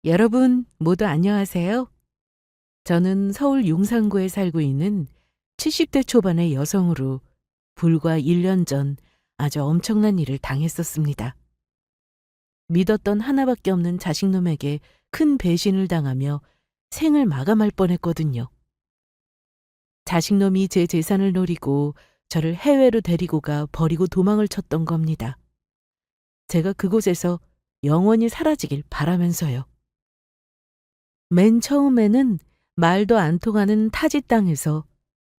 여러분 모두 안녕하세요. 저는 서울 용산구에 살고 있는 70대 초반의 여성으로 불과 1년 전 아주 엄청난 일을 당했었습니다. 믿었던 하나밖에 없는 자식놈에게 큰 배신을 당하며 생을 마감할 뻔했거든요. 자식놈이 제 재산을 노리고 저를 해외로 데리고 가 버리고 도망을 쳤던 겁니다. 제가 그곳에서 영원히 사라지길 바라면서요. 맨 처음에는 말도 안 통하는 타지 땅에서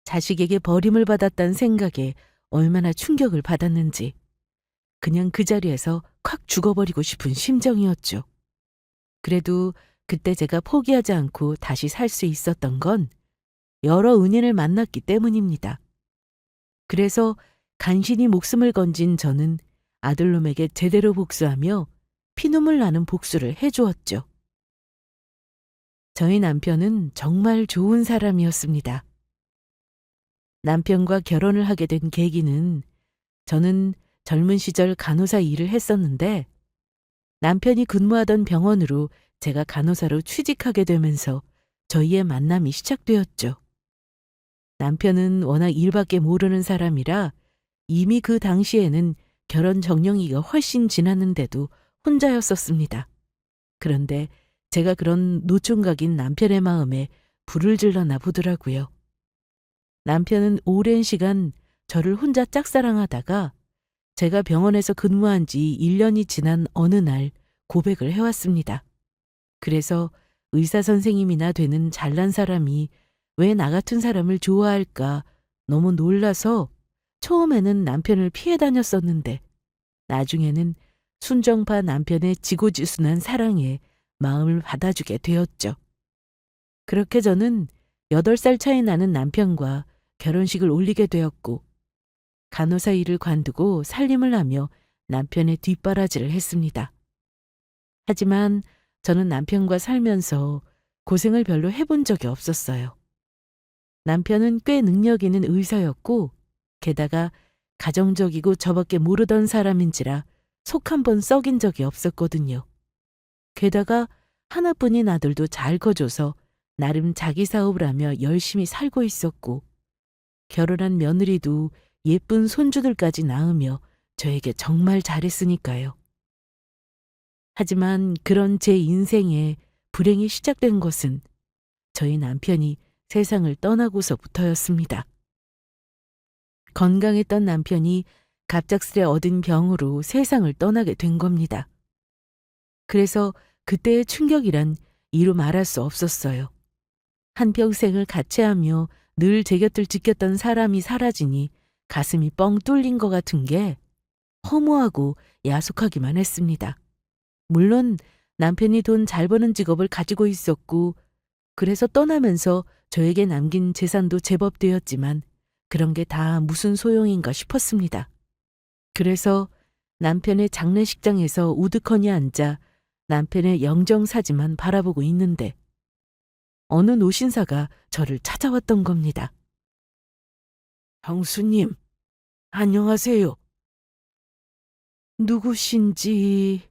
자식에게 버림을 받았다는 생각에 얼마나 충격을 받았는지 그냥 그 자리에서 콱 죽어버리고 싶은 심정이었죠. 그래도 그때 제가 포기하지 않고 다시 살 수 있었던 건 여러 은인을 만났기 때문입니다. 그래서 간신히 목숨을 건진 저는 아들놈에게 제대로 복수하며 피눈물 나는 복수를 해주었죠. 저희 남편은 정말 좋은 사람이었습니다. 남편과 결혼을 하게 된 계기는 저는 젊은 시절 간호사 일을 했었는데 남편이 근무하던 병원으로 제가 간호사로 취직하게 되면서 저희의 만남이 시작되었죠. 남편은 워낙 일밖에 모르는 사람이라 이미 그 당시에는 결혼 정령기가 훨씬 지났는데도 혼자였었습니다. 그런데 제가 그런 노총각인 남편의 마음에 불을 질러나 보더라고요. 남편은 오랜 시간 저를 혼자 짝사랑하다가 제가 병원에서 근무한 지 1년이 지난 어느 날 고백을 해왔습니다. 그래서 의사 선생님이나 되는 잘난 사람이 왜 나 같은 사람을 좋아할까 너무 놀라서 처음에는 남편을 피해 다녔었는데 나중에는 순정파 남편의 지고지순한 사랑에 마음을 받아주게 되었죠. 그렇게 저는 8살 차이 나는 남편과 결혼식을 올리게 되었고 간호사 일을 관두고 살림을 하며 남편의 뒷바라지를 했습니다. 하지만 저는 남편과 살면서 고생을 별로 해본 적이 없었어요. 남편은 꽤 능력 있는 의사였고 게다가 가정적이고 저밖에 모르던 사람인지라 속 한 번 썩인 적이 없었거든요. 게다가 하나뿐인 아들도 잘 커줘서 나름 자기 사업을 하며 열심히 살고 있었고 결혼한 며느리도 예쁜 손주들까지 낳으며 저에게 정말 잘했으니까요. 하지만 그런 제 인생에 불행이 시작된 것은 저희 남편이 세상을 떠나고서부터였습니다. 건강했던 남편이 갑작스레 얻은 병으로 세상을 떠나게 된 겁니다. 그래서 그때의 충격이란 이루 말할 수 없었어요. 한평생을 같이 하며 늘 제 곁을 지켰던 사람이 사라지니 가슴이 뻥 뚫린 것 같은 게 허무하고 야속하기만 했습니다. 물론 남편이 돈 잘 버는 직업을 가지고 있었고 그래서 떠나면서 저에게 남긴 재산도 제법 되었지만 그런 게 다 무슨 소용인가 싶었습니다. 그래서 남편의 장례식장에서 우두커니 앉아 남편의 영정사진만 바라보고 있는데 어느 노신사가 저를 찾아왔던 겁니다. 형수님, 안녕하세요. 누구신지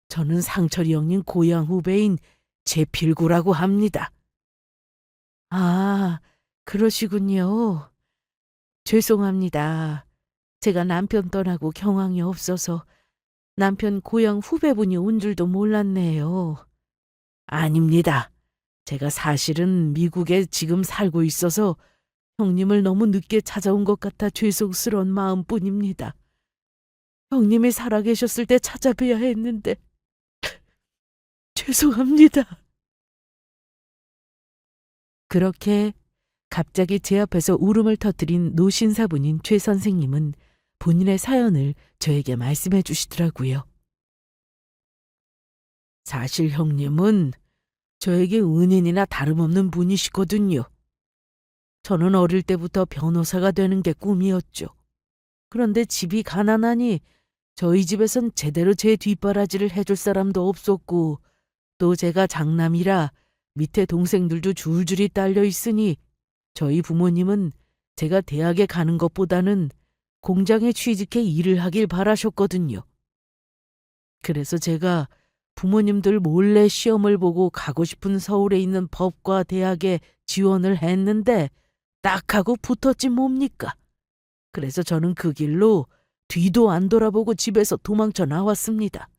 저는 상철이 형님 고향 후배인 제필구라고 합니다. 아, 그러시군요. 죄송합니다. 제가 남편 떠나고 경황이 없어서 남편 고향 후배분이 온 줄도 몰랐네요. 아닙니다. 제가 사실은 미국에 지금 살고 있어서 형님을 너무 늦게 찾아온 것 같아 죄송스러운 마음뿐입니다. 형님이 살아계셨을 때 찾아뵈야 했는데 죄송합니다. 그렇게 갑자기 제 앞에서 울음을 터뜨린 노신사분인 최 선생님은 본인의 사연을 저에게 말씀해 주시더라고요. 사실 형님은 저에게 은인이나 다름없는 분이시거든요. 저는 어릴 때부터 변호사가 되는 게 꿈이었죠. 그런데 집이 가난하니 저희 집에선 제대로 제 뒷바라지를 해줄 사람도 없었고 또 제가 장남이라 밑에 동생들도 줄줄이 딸려 있으니 저희 부모님은 제가 대학에 가는 것보다는 공장에 취직해 일을 하길 바라셨거든요. 그래서 제가 부모님들 몰래 시험을 보고 가고 싶은 서울에 있는 법과 대학에 지원을 했는데 딱 하고 붙었지 뭡니까. 그래서 저는 그 길로 뒤도 안 돌아보고 집에서 도망쳐 나왔습니다.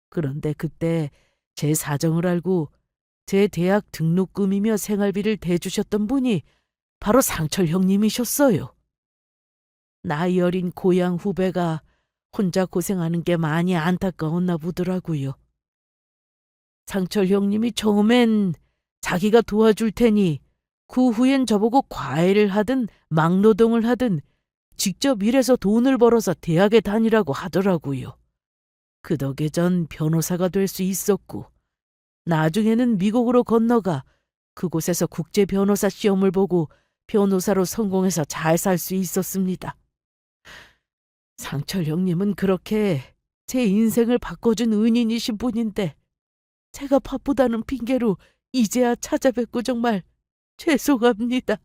그런데 그때 제 사정을 알고 제 대학 등록금이며 생활비를 대주셨던 분이 바로 상철 형님이셨어요. 나이 어린 고향 후배가 혼자 고생하는 게 많이 안타까웠나 보더라고요. 상철 형님이 처음엔 자기가 도와줄 테니 그 후엔 저보고 과외를 하든 막노동을 하든 직접 일해서 돈을 벌어서 대학에 다니라고 하더라고요. 그 덕에 전 변호사가 될 수 있었고 나중에는 미국으로 건너가 그곳에서 국제 변호사 시험을 보고 변호사로 성공해서 잘 살 수 있었습니다. 상철 형님은 그렇게 제 인생을 바꿔준 은인이신 분인데 제가 바쁘다는 핑계로 이제야 찾아뵙고 정말 죄송합니다.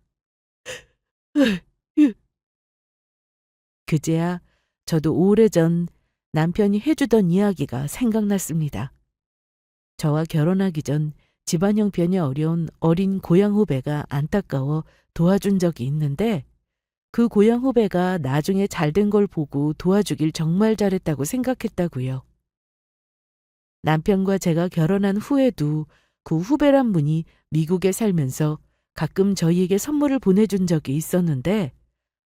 그제야 저도 오래전 남편이 해주던 이야기가 생각났습니다. 저와 결혼하기 전 집안 형편이 어려운 어린 고향 후배가 안타까워 도와준 적이 있는데 그 고향 후배가 나중에 잘된 걸 보고 도와주길 정말 잘했다고 생각했다고요. 남편과 제가 결혼한 후에도 그 후배란 분이 미국에 살면서 가끔 저희에게 선물을 보내준 적이 있었는데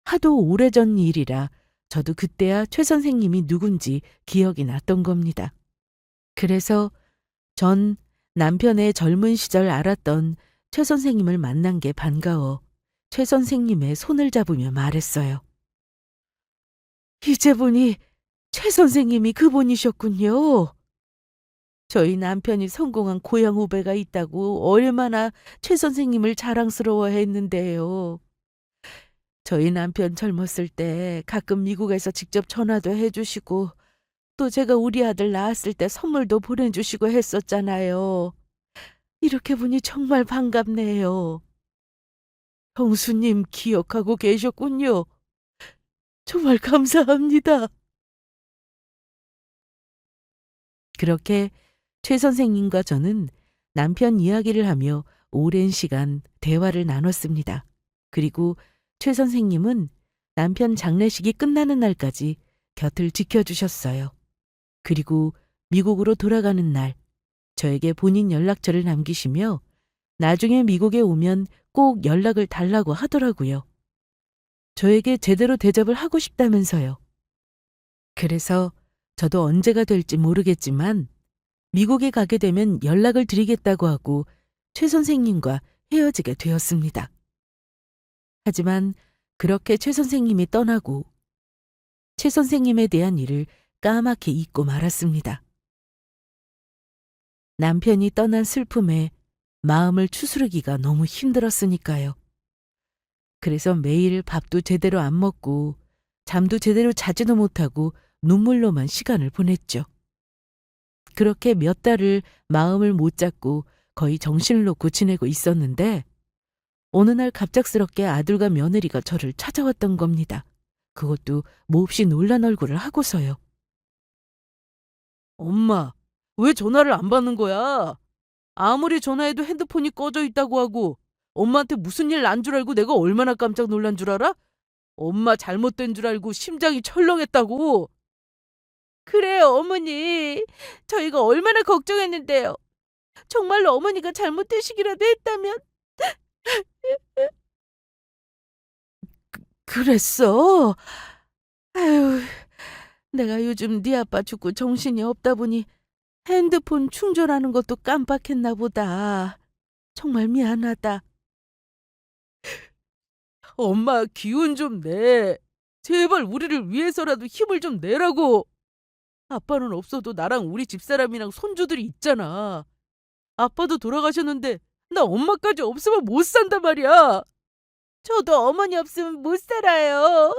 하도 오래전 일이라 저도 그때야 최 선생님이 누군지 기억이 났던 겁니다. 그래서 전 남편의 젊은 시절 알았던 최 선생님을 만난 게 반가워 최 선생님의 손을 잡으며 말했어요. 이제 보니 최 선생님이 그분이셨군요. 저희 남편이 성공한 고향 후배가 있다고 얼마나 최 선생님을 자랑스러워했는데요. 저희 남편 젊었을 때 가끔 미국에서 직접 전화도 해주시고 또 제가 우리 아들 낳았을 때 선물도 보내주시고 했었잖아요. 이렇게 보니 정말 반갑네요. 형수님 기억하고 계셨군요. 정말 감사합니다. 그렇게 최 선생님과 저는 남편 이야기를 하며 오랜 시간 대화를 나눴습니다. 그리고 최 선생님은 남편 장례식이 끝나는 날까지 곁을 지켜주셨어요. 그리고 미국으로 돌아가는 날 저에게 본인 연락처를 남기시며 나중에 미국에 오면 꼭 연락을 달라고 하더라고요. 저에게 제대로 대접을 하고 싶다면서요. 그래서 저도 언제가 될지 모르겠지만 미국에 가게 되면 연락을 드리겠다고 하고 최 선생님과 헤어지게 되었습니다. 하지만 그렇게 최 선생님이 떠나고 최 선생님에 대한 일을 까맣게 잊고 말았습니다. 남편이 떠난 슬픔에 마음을 추스르기가 너무 힘들었으니까요. 그래서 매일 밥도 제대로 안 먹고 잠도 제대로 자지도 못하고 눈물로만 시간을 보냈죠. 그렇게 몇 달을 마음을 못 잡고 거의 정신을 놓고 지내고 있었는데 어느 날 갑작스럽게 아들과 며느리가 저를 찾아왔던 겁니다. 그것도 몹시 놀란 얼굴을 하고서요. 엄마, 왜 전화를 안 받는 거야? 아무리 전화해도 핸드폰이 꺼져 있다고 하고 엄마한테 무슨 일 난 줄 알고 내가 얼마나 깜짝 놀란 줄 알아? 엄마 잘못된 줄 알고 심장이 철렁했다고. 그래요, 어머니. 저희가 얼마나 걱정했는데요. 정말로 어머니가 잘못되시기라도 했다면. 그랬어? 아유, 내가 요즘 네 아빠 죽고 정신이 없다 보니 핸드폰 충전하는 것도 깜빡했나 보다. 정말 미안하다. 엄마 기운 좀 내. 제발 우리를 위해서라도 힘을 좀 내라고. 아빠는 없어도 나랑 우리 집사람이랑 손주들이 있잖아. 아빠도 돌아가셨는데 나 엄마까지 없으면 못 산단 말이야. 저도 어머니 없으면 못 살아요.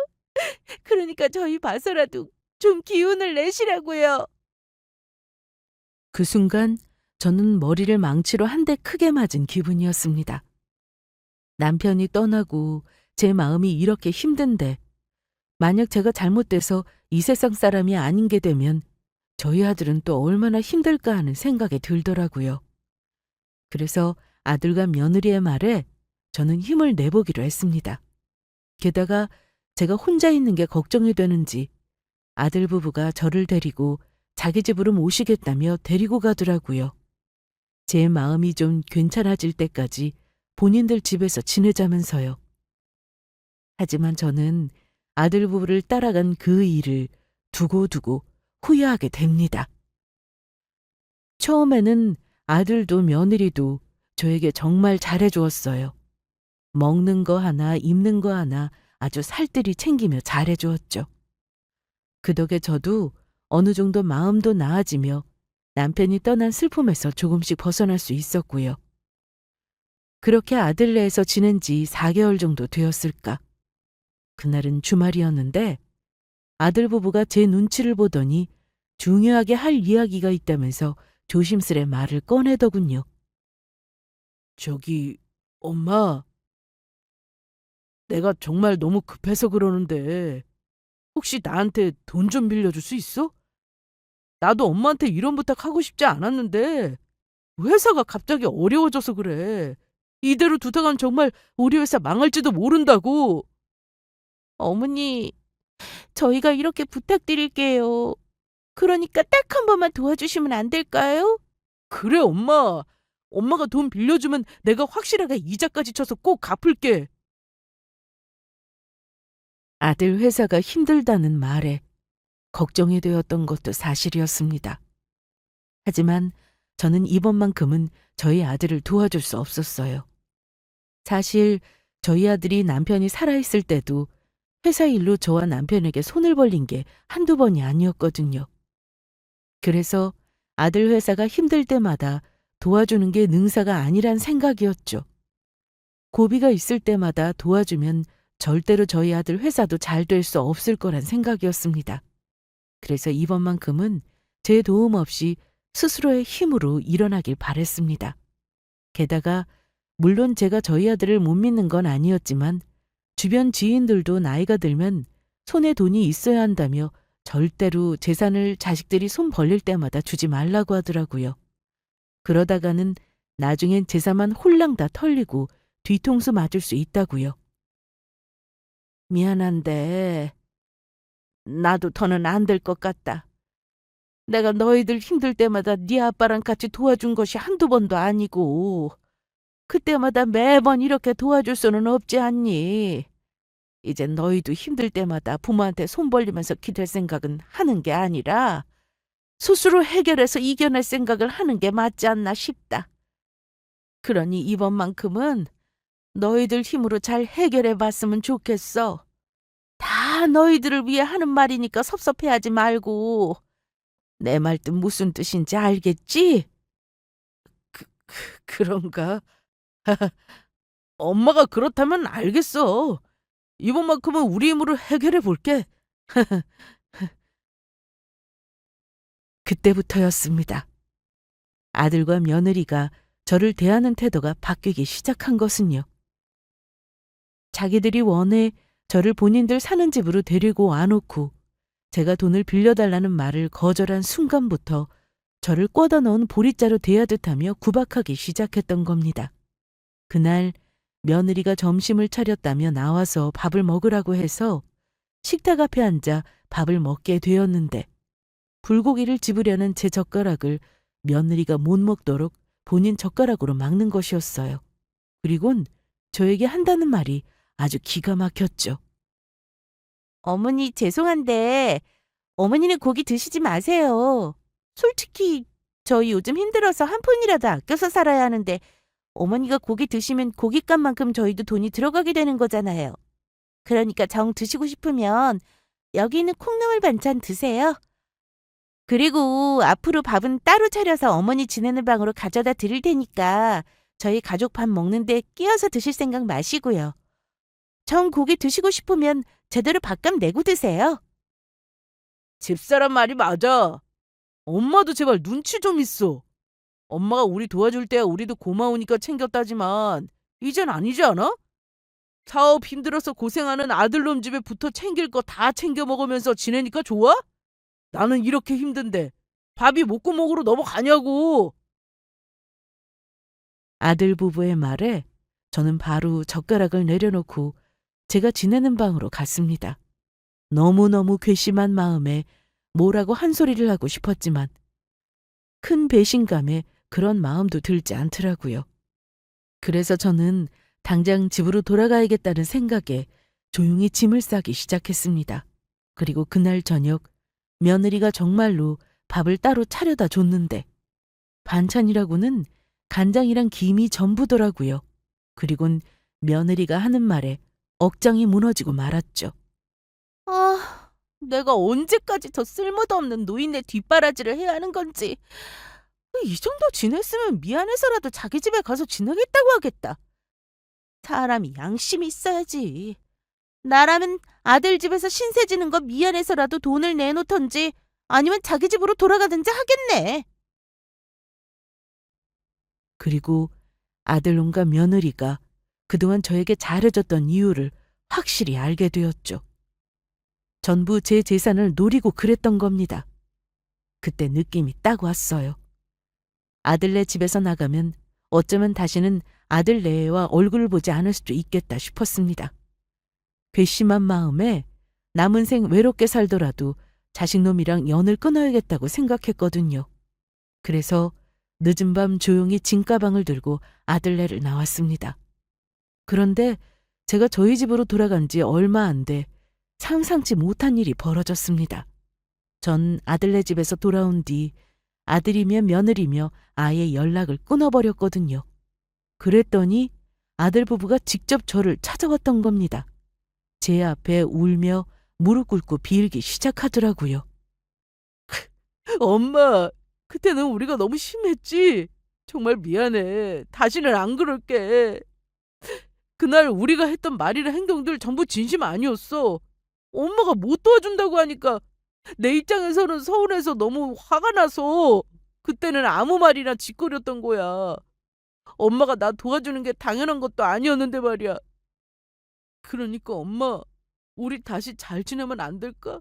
그러니까 저희 봐서라도 좀 기운을 내시라고요. 그 순간 저는 머리를 망치로 한 대 크게 맞은 기분이었습니다. 남편이 떠나고 제 마음이 이렇게 힘든데 만약 제가 잘못돼서 이 세상 사람이 아닌 게 되면 저희 아들은 또 얼마나 힘들까 하는 생각이 들더라고요. 그래서 아들과 며느리의 말에 저는 힘을 내보기로 했습니다. 게다가 제가 혼자 있는 게 걱정이 되는지 아들 부부가 저를 데리고 자기 집으로 모시겠다며 데리고 가더라고요. 제 마음이 좀 괜찮아질 때까지 본인들 집에서 지내자면서요. 하지만 저는 아들 부부를 따라간 그 일을 두고두고 후회하게 됩니다. 처음에는 아들도 며느리도 저에게 정말 잘해주었어요. 먹는 거 하나, 입는 거 하나 아주 살뜰히 챙기며 잘해주었죠. 그 덕에 저도 어느 정도 마음도 나아지며 남편이 떠난 슬픔에서 조금씩 벗어날 수 있었고요. 그렇게 아들네에서 지낸 지 4개월 정도 되었을까. 그날은 주말이었는데 아들 부부가 제 눈치를 보더니 중요하게 할 이야기가 있다면서 조심스레 말을 꺼내더군요. 저기, 엄마, 내가 정말 너무 급해서 그러는데 혹시 나한테 돈 좀 빌려줄 수 있어? 나도 엄마한테 이런 부탁하고 싶지 않았는데 회사가 갑자기 어려워져서 그래. 이대로 두다간 정말 우리 회사 망할지도 모른다고. 어머니, 저희가 이렇게 부탁드릴게요. 그러니까 딱 한 번만 도와주시면 안 될까요? 그래, 엄마. 엄마가 돈 빌려주면 내가 확실하게 이자까지 쳐서 꼭 갚을게. 아들 회사가 힘들다는 말에 걱정이 되었던 것도 사실이었습니다. 하지만 저는 이번만큼은 저희 아들을 도와줄 수 없었어요. 사실 저희 아들이 남편이 살아있을 때도 회사 일로 저와 남편에게 손을 벌린 게 한두 번이 아니었거든요. 그래서 아들 회사가 힘들 때마다 도와주는 게 능사가 아니란 생각이었죠. 고비가 있을 때마다 도와주면 절대로 저희 아들 회사도 잘 될 수 없을 거란 생각이었습니다. 그래서 이번만큼은 제 도움 없이 스스로의 힘으로 일어나길 바랬습니다. 게다가 물론 제가 저희 아들을 못 믿는 건 아니었지만 주변 지인들도 나이가 들면 손에 돈이 있어야 한다며 절대로 재산을 자식들이 손 벌릴 때마다 주지 말라고 하더라고요. 그러다가는 나중엔 재산만 홀랑 다 털리고 뒤통수 맞을 수 있다고요. 미안한데 나도 더는 안 될 것 같다. 내가 너희들 힘들 때마다 네 아빠랑 같이 도와준 것이 한두 번도 아니고 그때마다 매번 이렇게 도와줄 수는 없지 않니? 이젠 너희도 힘들 때마다 부모한테 손 벌리면서 기댈 생각은 하는 게 아니라 스스로 해결해서 이겨낼 생각을 하는 게 맞지 않나 싶다. 그러니 이번만큼은 너희들 힘으로 잘 해결해 봤으면 좋겠어. 다 너희들을 위해 하는 말이니까 섭섭해하지 말고 내 말 뜻 무슨 뜻인지 알겠지? 그런가? 엄마가 그렇다면 알겠어. 이번만큼은 우리 힘으로 해결해 볼게. 그때부터였습니다. 아들과 며느리가 저를 대하는 태도가 바뀌기 시작한 것은요. 자기들이 원해 저를 본인들 사는 집으로 데리고 와놓고 제가 돈을 빌려달라는 말을 거절한 순간부터 저를 꿔다 넣은 보릿자루 대하듯 하며 구박하기 시작했던 겁니다. 그날 며느리가 점심을 차렸다며 나와서 밥을 먹으라고 해서 식탁 앞에 앉아 밥을 먹게 되었는데 불고기를 집으려는 제 젓가락을 며느리가 못 먹도록 본인 젓가락으로 막는 것이었어요. 그리곤 저에게 한다는 말이 아주 기가 막혔죠. 어머니 죄송한데 어머니는 고기 드시지 마세요. 솔직히 저희 요즘 힘들어서 한 푼이라도 아껴서 살아야 하는데 어머니가 고기 드시면 고깃값만큼 저희도 돈이 들어가게 되는 거잖아요. 그러니까 정 드시고 싶으면 여기 있는 콩나물 반찬 드세요. 그리고 앞으로 밥은 따로 차려서 어머니 지내는 방으로 가져다 드릴 테니까 저희 가족 밥 먹는데 끼어서 드실 생각 마시고요. 정 고기 드시고 싶으면 제대로 밥값 내고 드세요. 집사람 말이 맞아. 엄마도 제발 눈치 좀 있어. 엄마가 우리 도와줄 때야 우리도 고마우니까 챙겼다지만 이젠 아니지 않아? 사업 힘들어서 고생하는 아들놈 집에 붙어 챙길 거 다 챙겨 먹으면서 지내니까 좋아? 나는 이렇게 힘든데 밥이 목구멍으로 넘어가냐고. 아들 부부의 말에 저는 바로 젓가락을 내려놓고 제가 지내는 방으로 갔습니다. 너무너무 괘씸한 마음에 뭐라고 한 소리를 하고 싶었지만 큰 배신감에 그런 마음도 들지 않더라고요. 그래서 저는 당장 집으로 돌아가야겠다는 생각에 조용히 짐을 싸기 시작했습니다. 그리고 그날 저녁 며느리가 정말로 밥을 따로 차려다 줬는데 반찬이라고는 간장이랑 김이 전부더라고요. 그리곤 며느리가 하는 말에 억장이 무너지고 말았죠. 아, 내가 언제까지 저 쓸모도 없는 노인네 뒷바라지를 해야 하는 건지. 이 정도 지냈으면 미안해서라도 자기 집에 가서 지내겠다고 하겠다. 사람이 양심이 있어야지. 나라면 아들 집에서 신세 지는 거 미안해서라도 돈을 내놓던지 아니면 자기 집으로 돌아가든지 하겠네. 그리고 아들놈과 며느리가 그동안 저에게 잘해줬던 이유를 확실히 알게 되었죠. 전부 제 재산을 노리고 그랬던 겁니다. 그때 느낌이 딱 왔어요. 아들네 집에서 나가면 어쩌면 다시는 아들네와 얼굴을 보지 않을 수도 있겠다 싶었습니다. 괘씸한 마음에 남은 생 외롭게 살더라도 자식놈이랑 연을 끊어야겠다고 생각했거든요. 그래서 늦은 밤 조용히 짐가방을 들고 아들네를 나왔습니다. 그런데 제가 저희 집으로 돌아간 지 얼마 안 돼 상상치 못한 일이 벌어졌습니다. 전 아들네 집에서 돌아온 뒤 아들이며 며느리며 아예 연락을 끊어버렸거든요. 그랬더니 아들 부부가 직접 저를 찾아왔던 겁니다. 제 앞에 울며 무릎 꿇고 빌기 시작하더라고요. 엄마, 그때는 우리가 너무 심했지? 정말 미안해. 다시는 안 그럴게. 그날 우리가 했던 말이나 행동들 전부 진심 아니었어. 엄마가 못 도와준다고 하니까 내 입장에서는 서운해서 너무 화가 나서 그때는 아무 말이나 짓거렸던 거야. 엄마가 나 도와주는 게 당연한 것도 아니었는데 말이야. 그러니까 엄마, 우리 다시 잘 지내면 안 될까?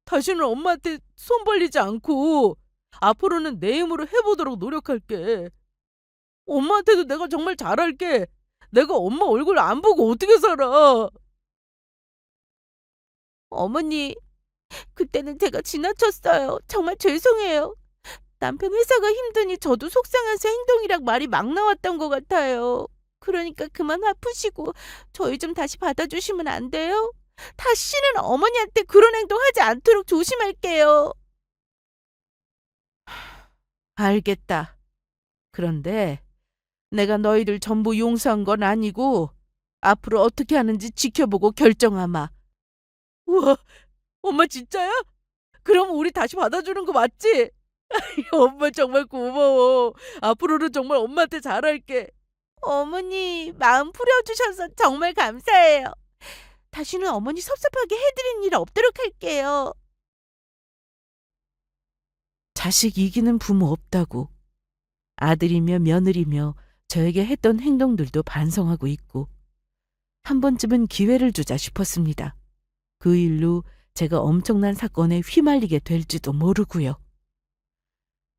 다시는 엄마한테 손 벌리지 않고 앞으로는 내 힘으로 해보도록 노력할게. 엄마한테도 내가 정말 잘할게. 내가 엄마 얼굴 안 보고 어떻게 살아? 어머니, 그때는 제가 지나쳤어요. 정말 죄송해요. 남편 회사가 힘드니 저도 속상해서 행동이랑 말이 막 나왔던 것 같아요. 그러니까 그만 화푸시고 저희 좀 다시 받아주시면 안 돼요? 다시는 어머니한테 그런 행동 하지 않도록 조심할게요. 알겠다. 그런데 내가 너희들 전부 용서한 건 아니고 앞으로 어떻게 하는지 지켜보고 결정하마. 우와, 엄마 진짜야? 그럼 우리 다시 받아주는 거 맞지? 엄마 정말 고마워. 앞으로는 정말 엄마한테 잘할게. 어머니, 마음 풀어주셔서 정말 감사해요. 다시는 어머니 섭섭하게 해드린 일 없도록 할게요. 자식 이기는 부모 없다고. 아들이며 며느리며 저에게 했던 행동들도 반성하고 있고 한 번쯤은 기회를 주자 싶었습니다. 그 일로 제가 엄청난 사건에 휘말리게 될지도 모르고요.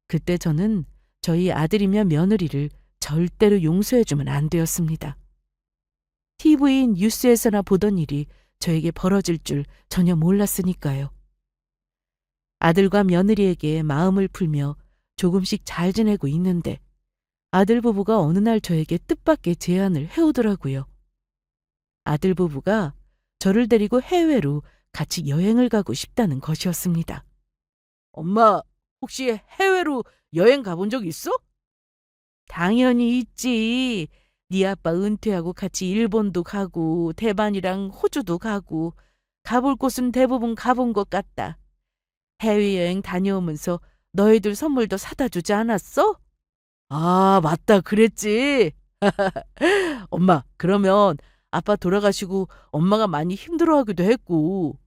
그때 저는 저희 아들이며 며느리를 절대로 용서해주면 안 되었습니다. TV 뉴스에서나 보던 일이 저에게 벌어질 줄 전혀 몰랐으니까요. 아들과 며느리에게 마음을 풀며 조금씩 잘 지내고 있는데 아들 부부가 어느 날 저에게 뜻밖의 제안을 해오더라고요. 아들 부부가 저를 데리고 해외로 같이 여행을 가고 싶다는 것이었습니다. 엄마, 혹시 해외로 여행 가본 적 있어? 당연히 있지. 네 아빠 은퇴하고 같이 일본도 가고 대만이랑 호주도 가고 가볼 곳은 대부분 가본 것 같다. 해외여행 다녀오면서 너희들 선물도 사다 주지 않았어? 아, 맞다. 그랬지. 엄마, 그러면 아빠 돌아가시고 엄마가 많이 힘들어하기도 했고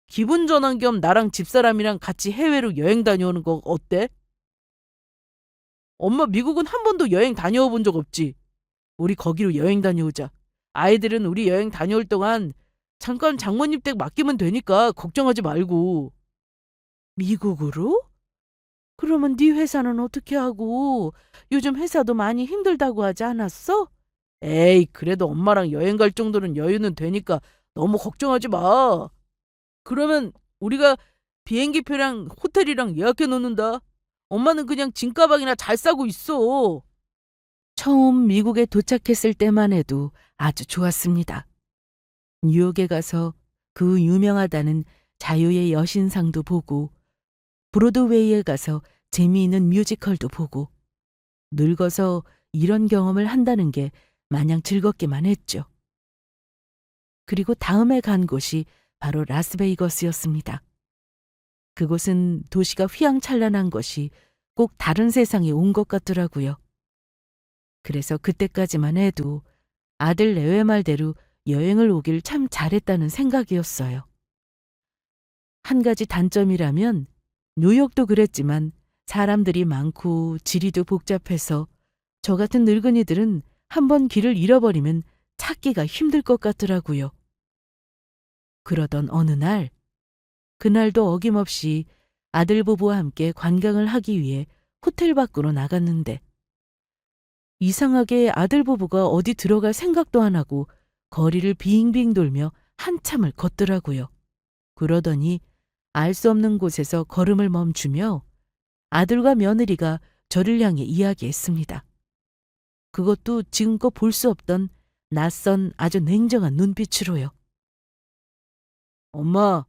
기분 전환 겸 나랑 집사람이랑 같이 해외로 여행 다녀오는 거 어때? 엄마 미국은 한 번도 여행 다녀와 본 적 없지. 우리 거기로 여행 다녀오자. 아이들은 우리 여행 다녀올 동안 잠깐 장모님 댁 맡기면 되니까 걱정하지 말고. 미국으로? 그러면 네 회사는 어떻게 하고? 요즘 회사도 많이 힘들다고 하지 않았어? 에이, 그래도 엄마랑 여행 갈 정도는 여유는 되니까 너무 걱정하지 마. 그러면 우리가 비행기표랑 호텔이랑 예약해 놓는다. 엄마는 그냥 짐가방이나 잘 싸고 있어. 처음 미국에 도착했을 때만 해도 아주 좋았습니다. 뉴욕에 가서 그 유명하다는 자유의 여신상도 보고 브로드웨이에 가서 재미있는 뮤지컬도 보고 늙어서 이런 경험을 한다는 게 마냥 즐겁기만 했죠. 그리고 다음에 간 곳이 바로 라스베이거스였습니다. 그곳은 도시가 휘황찬란한 것이 꼭 다른 세상에 온 것 같더라고요. 그래서 그때까지만 해도 아들 내외 말대로 여행을 오길 참 잘했다는 생각이었어요. 한 가지 단점이라면 뉴욕도 그랬지만 사람들이 많고 지리도 복잡해서 저 같은 늙은이들은 한번 길을 잃어버리면 찾기가 힘들 것 같더라고요. 그러던 어느 날, 그날도 어김없이 아들 부부와 함께 관광을 하기 위해 호텔 밖으로 나갔는데 이상하게 아들 부부가 어디 들어갈 생각도 안 하고 거리를 빙빙 돌며 한참을 걷더라고요. 그러더니 알 수 없는 곳에서 걸음을 멈추며 아들과 며느리가 저를 향해 이야기했습니다. 그것도 지금껏 볼 수 없던 낯선 아주 냉정한 눈빛으로요. 엄마,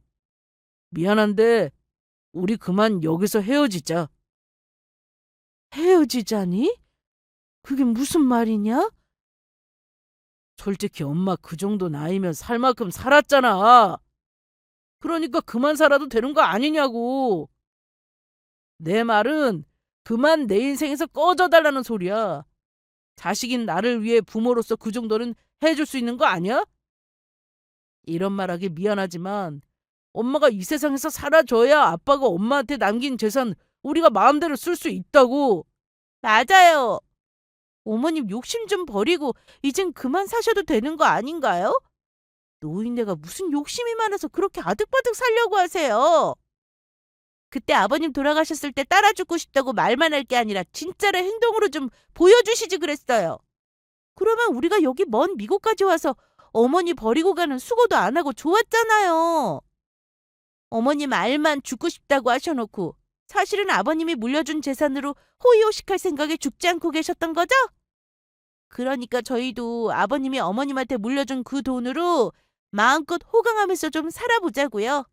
미안한데 우리 그만 여기서 헤어지자. 헤어지자니? 그게 무슨 말이냐? 솔직히 엄마 그 정도 나이면 살 만큼 살았잖아. 그러니까 그만 살아도 되는 거 아니냐고. 내 말은 그만 내 인생에서 꺼져달라는 소리야. 자식인 나를 위해 부모로서 그 정도는 해줄 수 있는 거 아니야? 이런 말하기 미안하지만 엄마가 이 세상에서 사라져야 아빠가 엄마한테 남긴 재산 우리가 마음대로 쓸 수 있다고. 맞아요. 어머님 욕심 좀 버리고 이젠 그만 사셔도 되는 거 아닌가요? 노인네가 무슨 욕심이 많아서 그렇게 아득바득 살려고 하세요. 그때 아버님 돌아가셨을 때 따라 죽고 싶다고 말만 할 게 아니라 진짜로 행동으로 좀 보여주시지 그랬어요. 그러면 우리가 여기 먼 미국까지 와서 어머니 버리고 가는 수고도 안 하고 좋았잖아요. 어머님 말만 죽고 싶다고 하셔놓고 사실은 아버님이 물려준 재산으로 호의호식할 생각에 죽지 않고 계셨던 거죠? 그러니까 저희도 아버님이 어머님한테 물려준 그 돈으로 마음껏 호강하면서 좀 살아보자고요.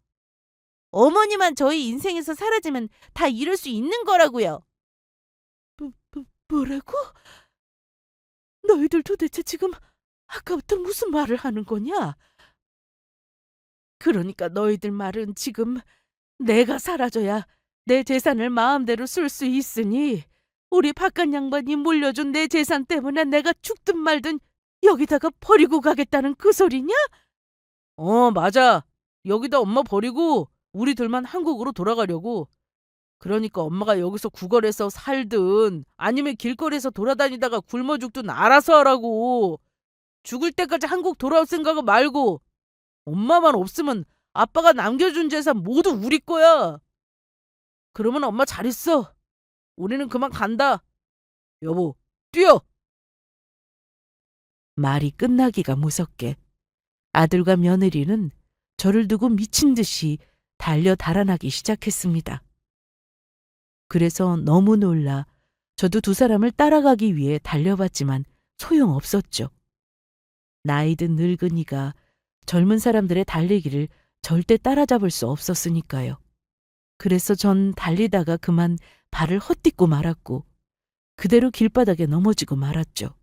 어머니만 저희 인생에서 사라지면 다 이룰 수 있는 거라고요. 뭐라고? 너희들 도대체 지금 아까부터 무슨 말을 하는 거냐? 그러니까 너희들 말은 지금 내가 사라져야 내 재산을 마음대로 쓸 수 있으니 우리 바깥 양반이 물려준 내 재산 때문에 내가 죽든 말든 여기다가 버리고 가겠다는 그 소리냐? 맞아. 여기다 엄마 버리고 우리들만 한국으로 돌아가려고. 그러니까 엄마가 여기서 구걸해서 살든 아니면 길거리에서 돌아다니다가 굶어 죽든 알아서 하라고. 죽을 때까지 한국 돌아올 생각은 말고 엄마만 없으면 아빠가 남겨준 재산 모두 우리 거야. 그러면 엄마 잘 있어. 우리는 그만 간다. 여보, 뛰어! 말이 끝나기가 무섭게 아들과 며느리는 저를 두고 미친 듯이 달려 달아나기 시작했습니다. 그래서 너무 놀라 저도 두 사람을 따라가기 위해 달려봤지만 소용없었죠. 나이든 늙은이가 젊은 사람들의 달리기를 절대 따라잡을 수 없었으니까요. 그래서 전 달리다가 그만 발을 헛디고 말았고 그대로 길바닥에 넘어지고 말았죠.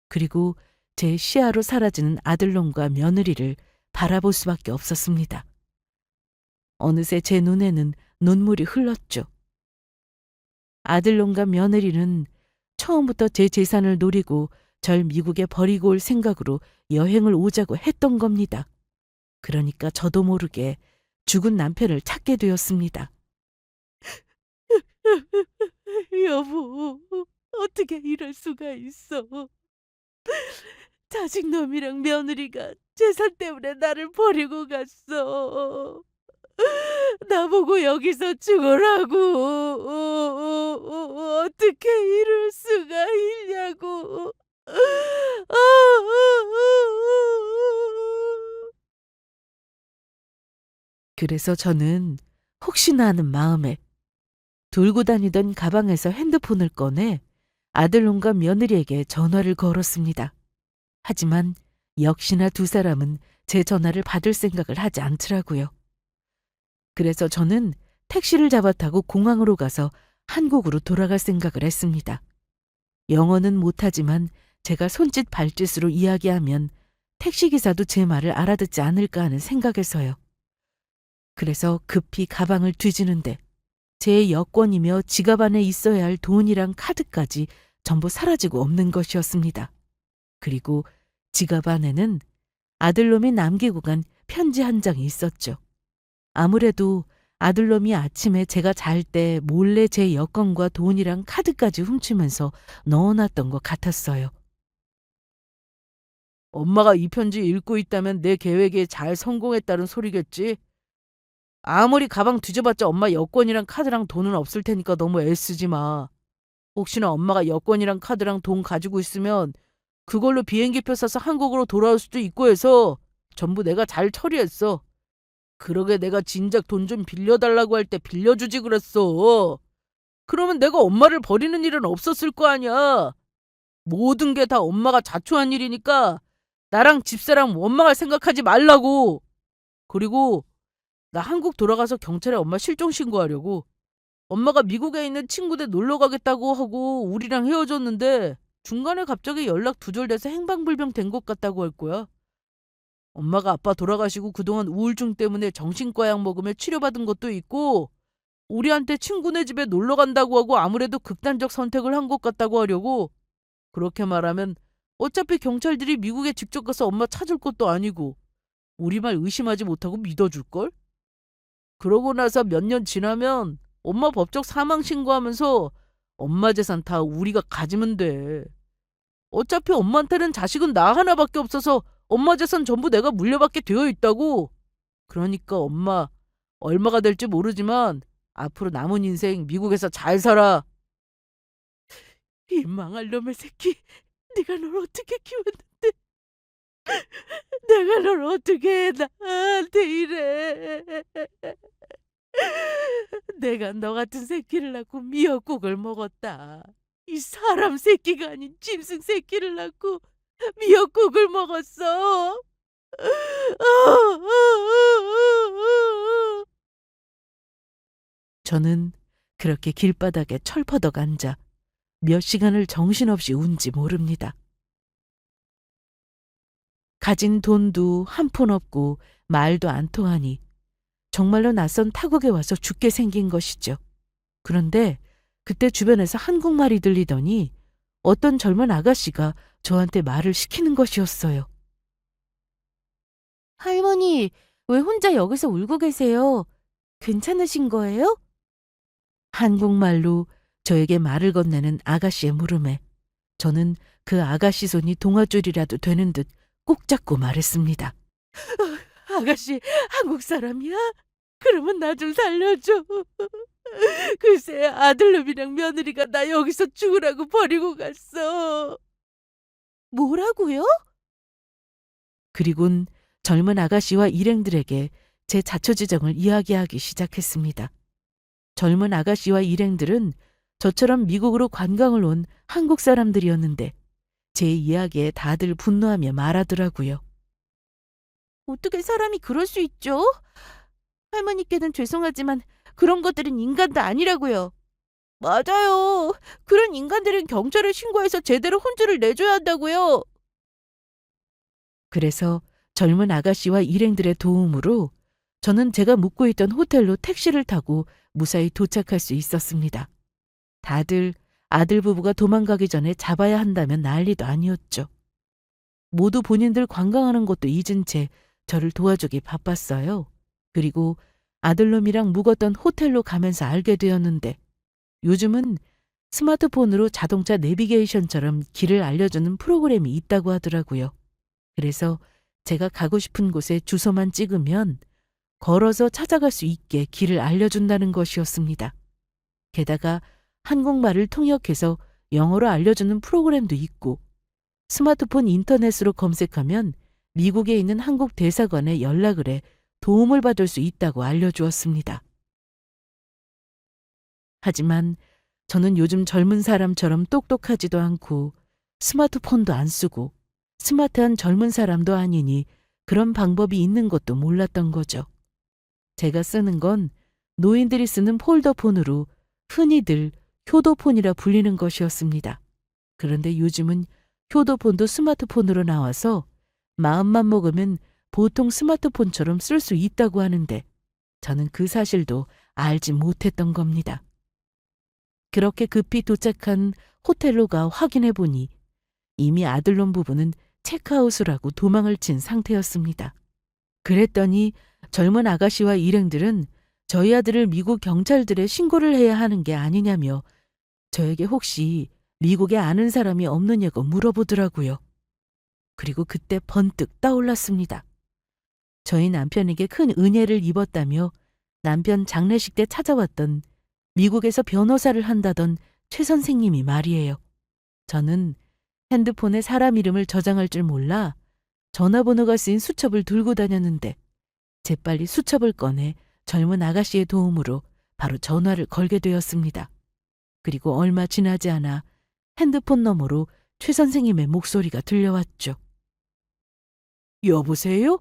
그리고 제 시야로 사라지는 아들놈과 며느리를 바라볼 수밖에 없었습니다. 어느새 제 눈에는 눈물이 흘렀죠. 아들놈과 며느리는 처음부터 제 재산을 노리고 절 미국에 버리고 올 생각으로 여행을 오자고 했던 겁니다. 그러니까 저도 모르게 죽은 남편을 찾게 되었습니다. 여보, 어떻게 이럴 수가 있어? 자식놈이랑 며느리가 재산 때문에 나를 버리고 갔어. 나보고 여기서 죽으라고. 어떻게 이럴 수가 있냐고. 그래서 저는 혹시나 하는 마음에 들고 다니던 가방에서 핸드폰을 꺼내 아들놈과 며느리에게 전화를 걸었습니다. 하지만 역시나 두 사람은 제 전화를 받을 생각을 하지 않더라고요. 그래서 저는 택시를 잡아 타고 공항으로 가서 한국으로 돌아갈 생각을 했습니다. 영어는 못하지만 제가 손짓 발짓으로 이야기하면 택시기사도 제 말을 알아듣지 않을까 하는 생각에서요. 그래서 급히 가방을 뒤지는데 제 여권이며 지갑 안에 있어야 할 돈이랑 카드까지 전부 사라지고 없는 것이었습니다. 그리고 지갑 안에는 아들놈이 남기고 간 편지 한 장이 있었죠. 아무래도 아들놈이 아침에 제가 잘 때 몰래 제 여권과 돈이랑 카드까지 훔치면서 넣어놨던 것 같았어요. 엄마가 이 편지 읽고 있다면 내 계획에 잘 성공했다는 소리겠지? 아무리 가방 뒤져봤자 엄마 여권이랑 카드랑 돈은 없을 테니까 너무 애쓰지 마. 혹시나 엄마가 여권이랑 카드랑 돈 가지고 있으면 그걸로 비행기표 사서 한국으로 돌아올 수도 있고 해서 전부 내가 잘 처리했어. 그러게 내가 진작 돈 좀 빌려달라고 할 때 빌려주지 그랬어. 그러면 내가 엄마를 버리는 일은 없었을 거 아니야. 모든 게 다 엄마가 자초한 일이니까 나랑 집사람 원망할 생각하지 말라고. 그리고 나 한국 돌아가서 경찰에 엄마 실종 신고하려고. 엄마가 미국에 있는 친구들 놀러 가겠다고 하고 우리랑 헤어졌는데 중간에 갑자기 연락 두절돼서 행방불명 된 것 같다고 할 거야. 엄마가 아빠 돌아가시고 그동안 우울증 때문에 정신과 약 먹으며 치료받은 것도 있고 우리한테 친구네 집에 놀러 간다고 하고 아무래도 극단적 선택을 한 것 같다고 하려고. 그렇게 말하면 어차피 경찰들이 미국에 직접 가서 엄마 찾을 것도 아니고 우리 말 의심하지 못하고 믿어줄걸? 그러고 나서 몇 년 지나면 엄마 법적 사망 신고하면서 엄마 재산 다 우리가 가지면 돼. 어차피 엄마한테는 자식은 나 하나밖에 없어서 엄마 재산 전부 내가 물려받게 되어 있다고. 그러니까 엄마 얼마가 될지 모르지만 앞으로 남은 인생 미국에서 잘 살아. 이 망할 놈의 새끼. 네가 널 어떻게 키웠는데. 내가 널 어떻게 나한테 이래. 내가 너 같은 새끼를 낳고 미역국을 먹었다. 이 사람 새끼가 아닌 짐승 새끼를 낳고 미역국을 먹었어. 저는 그렇게 길바닥에 철퍼덕 앉아 몇 시간을 정신없이 운지 모릅니다. 가진 돈도 한 푼 없고 말도 안 통하니 정말로 낯선 타국에 와서 죽게 생긴 것이죠. 그런데 그때 주변에서 한국말이 들리더니 어떤 젊은 아가씨가 저한테 말을 시키는 것이었어요. 할머니, 왜 혼자 여기서 울고 계세요? 괜찮으신 거예요? 한국말로 저에게 말을 건네는 아가씨의 물음에 저는 그 아가씨 손이 동아줄이라도 되는 듯 꼭 잡고 말했습니다. 아가씨 한국 사람이야? 그러면 나 좀 살려줘. 글쎄 아들놈이랑 며느리가 나 여기서 죽으라고 버리고 갔어. 뭐라고요? 그리곤 젊은 아가씨와 일행들에게 제 자초지정을 이야기하기 시작했습니다. 젊은 아가씨와 일행들은 저처럼 미국으로 관광을 온 한국 사람들이었는데 제 이야기에 다들 분노하며 말하더라고요. 어떻게 사람이 그럴 수 있죠? 할머니께는 죄송하지만 그런 것들은 인간도 아니라고요. 맞아요. 그런 인간들은 경찰에 신고해서 제대로 혼주를 내줘야 한다고요. 그래서 젊은 아가씨와 일행들의 도움으로 저는 제가 묵고 있던 호텔로 택시를 타고 무사히 도착할 수 있었습니다. 다들 아들 부부가 도망가기 전에 잡아야 한다면 난리도 아니었죠. 모두 본인들 관광하는 것도 잊은 채 저를 도와주기 바빴어요. 그리고 아들놈이랑 묵었던 호텔로 가면서 알게 되었는데 요즘은 스마트폰으로 자동차 내비게이션처럼 길을 알려주는 프로그램이 있다고 하더라고요. 그래서 제가 가고 싶은 곳에 주소만 찍으면 걸어서 찾아갈 수 있게 길을 알려준다는 것이었습니다. 게다가 한국말을 통역해서 영어로 알려주는 프로그램도 있고 스마트폰 인터넷으로 검색하면 미국에 있는 한국 대사관에 연락을 해 도움을 받을 수 있다고 알려주었습니다. 하지만 저는 요즘 젊은 사람처럼 똑똑하지도 않고 스마트폰도 안 쓰고 스마트한 젊은 사람도 아니니 그런 방법이 있는 것도 몰랐던 거죠. 제가 쓰는 건 노인들이 쓰는 폴더폰으로 흔히들 효도폰이라 불리는 것이었습니다. 그런데 요즘은 효도폰도 스마트폰으로 나와서 마음만 먹으면 보통 스마트폰처럼 쓸 수 있다고 하는데 저는 그 사실도 알지 못했던 겁니다. 그렇게 급히 도착한 호텔로 가 확인해 보니 이미 아들놈 부부는 체크아웃을 하고 도망을 친 상태였습니다. 그랬더니 젊은 아가씨와 일행들은 저희 아들을 미국 경찰들에 신고를 해야 하는 게 아니냐며 저에게 혹시 미국에 아는 사람이 없느냐고 물어보더라고요. 그리고 그때 번뜩 떠올랐습니다. 저희 남편에게 큰 은혜를 입었다며 남편 장례식 때 찾아왔던 미국에서 변호사를 한다던 최 선생님이 말이에요. 저는 핸드폰에 사람 이름을 저장할 줄 몰라 전화번호가 쓰인 수첩을 들고 다녔는데 재빨리 수첩을 꺼내 젊은 아가씨의 도움으로 바로 전화를 걸게 되었습니다. 그리고 얼마 지나지 않아 핸드폰 너머로 최 선생님의 목소리가 들려왔죠. 여보세요?